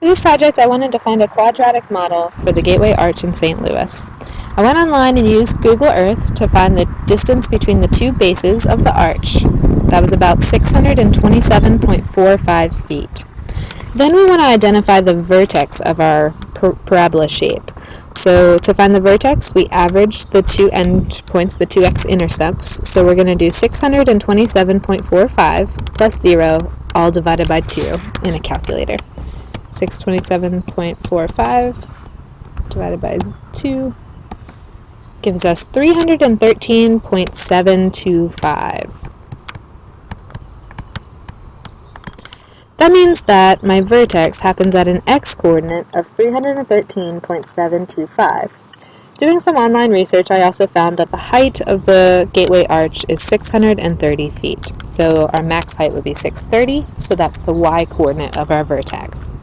For this project, I wanted to find a quadratic model for the Gateway Arch in St. Louis. I went online and used Google Earth to find the distance between the two bases of the arch. That was about 627.45 feet. Then we want to identify the vertex of our parabola shape. So to find the vertex, we average the two endpoints, the two x-intercepts. So we're going to do 627.45 plus 0, all divided by 2 in a calculator. 627.45 divided by 2 gives us 313.725. That means that my vertex happens at an x-coordinate of 313.725. Doing some online research, I also found that the height of the gateway arch is 630 feet. So our max height would be 630, so that's the y-coordinate of our vertex.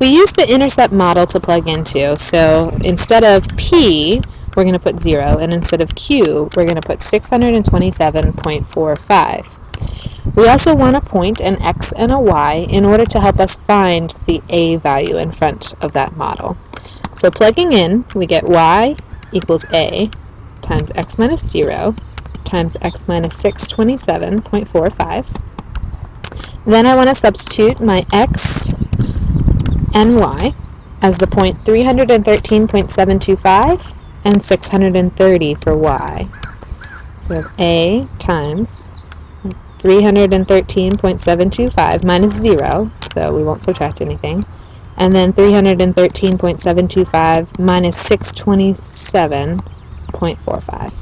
We use the intercept model to plug into, so instead of P, we're going to put 0, and instead of Q, we're going to put 627.45. We also want a point, an x and a y, in order to help us find the a value in front of that model. So plugging in, we get y equals a times x minus 0 times x minus 627.45. Then I want to substitute my x and y as the point 313.725 and 630 for y. So we have a times 313.725 minus 0, so we won't subtract anything, and then 313.725 minus 627.45.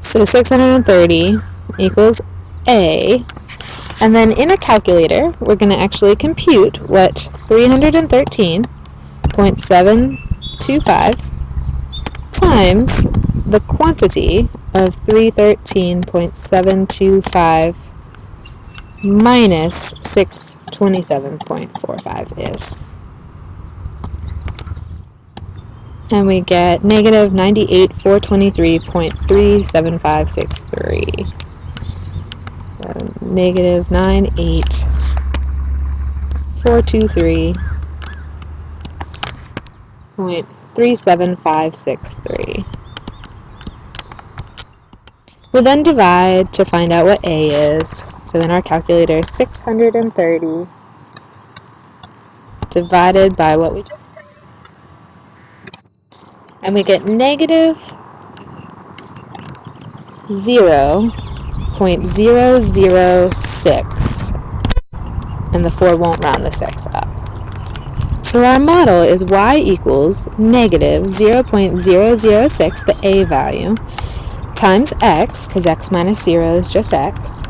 So 630 equals a. And then in a calculator, we're going to actually compute what 313.725 times the quantity of 313.725 minus 627.45 is. And we get negative 98,423.37563. So negative 98,423.37563. We'll then divide to find out what a is. So in our calculator, 630 divided by what we just did. And we get negative 0.006. And the 4 won't round the 6 up. So our model is y equals negative 0.006, the a value, times x, because x minus 0 is just x,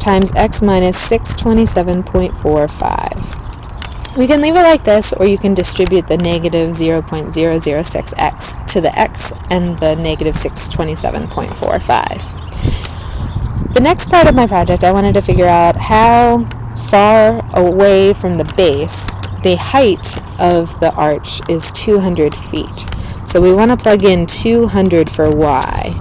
times x minus 627.45. We can leave it like this, or you can distribute the negative 0.006x to the x and the negative 627.45. The next part of my project, I wanted to figure out how far away from the base the height of the arch is 200 feet. So we want to plug in 200 for y.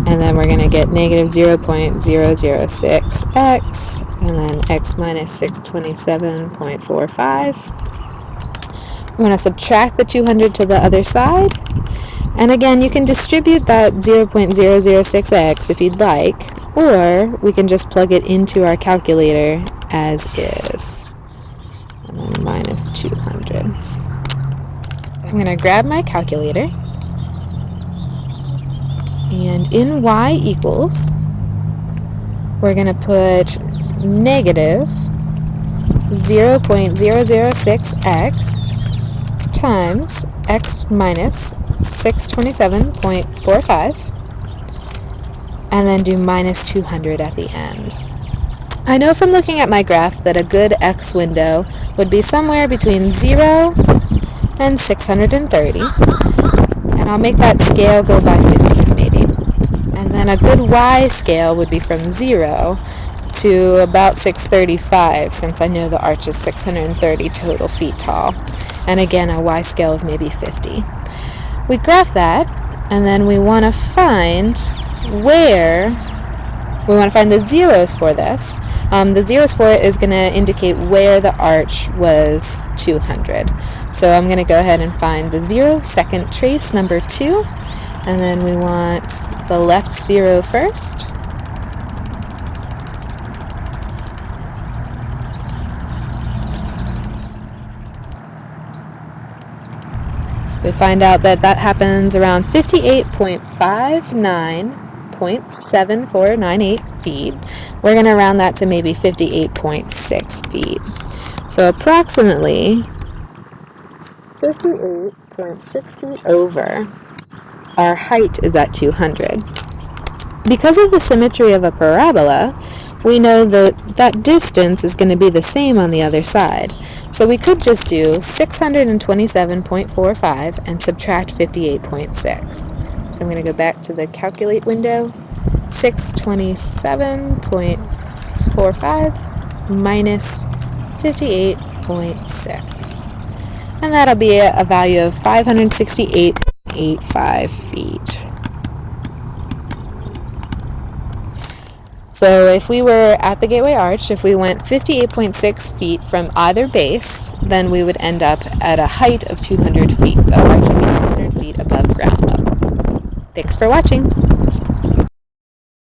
And then we're going to get negative 0.006x, and then x minus 627.45. We're going to subtract the 200 to the other side. And again, you can distribute that 0.006x if you'd like, or we can just plug it into our calculator as is. And then minus 200. So I'm going to grab my calculator. And in y equals, we're going to put negative 0.006x times x minus 627.45, and then do minus 200 at the end. I know from looking at my graph that a good x window would be somewhere between 0 and 630, and I'll make that scale go by 50s maybe. And then a good y scale would be from 0 to about 635, since I know the arch is 630 total feet tall. And again, a y scale of maybe 50. We graph that, and then we want to find where We want to find the zeros for this. The zeros for it is going to indicate where the arch was 200. So I'm going to go ahead and find the 0, second trace, number 2, and then we want the left 0 first. We find out that that happens around 58.59.7498 feet. We're going to round that to maybe 58.6 feet. So approximately 58.6 feet over, our height is at 200. Because of the symmetry of a parabola, we know that that distance is going to be the same on the other side. So we could just do 627.45 and subtract 58.6. So I'm going to go back to the calculate window. 627.45 minus 58.6. And that'll be a value of 568.85 feet. So if we were at the Gateway Arch, if we went 58.6 feet from either base, then we would end up at a height of 200 feet. The arch would be 200 feet above ground level. Thanks for watching.